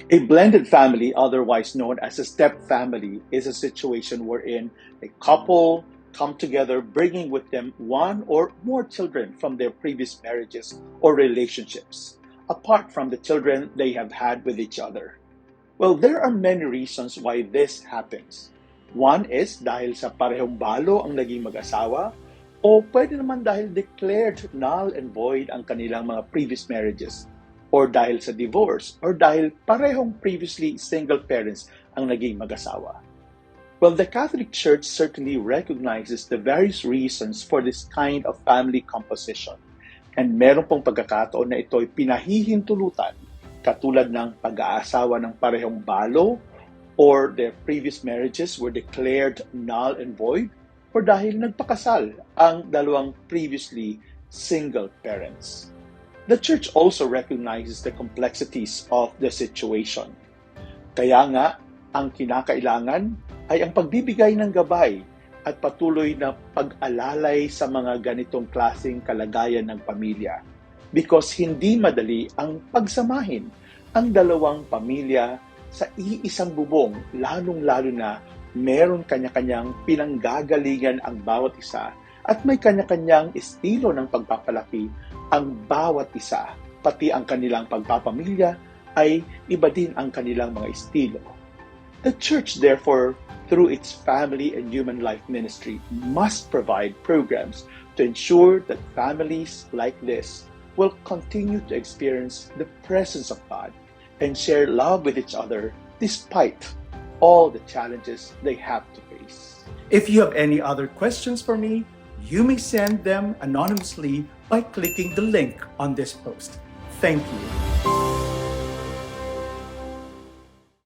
A blended family, otherwise known as a step family, is a situation wherein a couple come together bringing with them one or more children from their previous marriages or relationships, apart from the children they have had with each other. Well, there are many reasons why this happens. One is dahil sa parehong balo ang naging mag-asawa, o pwede naman dahil declared null and void ang kanilang mga previous marriages, or dahil sa divorce, or dahil parehong previously single parents ang naging mag-asawa. Well, the Catholic Church certainly recognizes the various reasons for this kind of family composition, and meron pong pagkakataon na ito'y pinahihintulutan, katulad ng pag-aasawa ng parehong balo, or their previous marriages were declared null and void, or dahil nagpakasal ang dalawang previously single parents. The Church also recognizes the complexities of the situation. Kaya nga, ang kinakailangan ay ang pagbibigay ng gabay at patuloy na pag-alalay sa mga ganitong klaseng kalagayan ng pamilya, because hindi madali ang pagsamahin ang dalawang pamilya sa iisang bubong, lalong-lalo na meron kanya-kanyang pinanggagalingan ang bawat isa at may kanya-kanyang estilo ng pagpapalaki ang bawat isa, pati ang kanilang pagpapamilya ay iba din ang kanilang mga estilo. The Church, therefore, through its family and human life ministry, must provide programs to ensure that families like this will continue to experience the presence of God and share love with each other despite all the challenges they have to face. If you have any other questions for me, you may send them anonymously by clicking the link on this post. Thank you.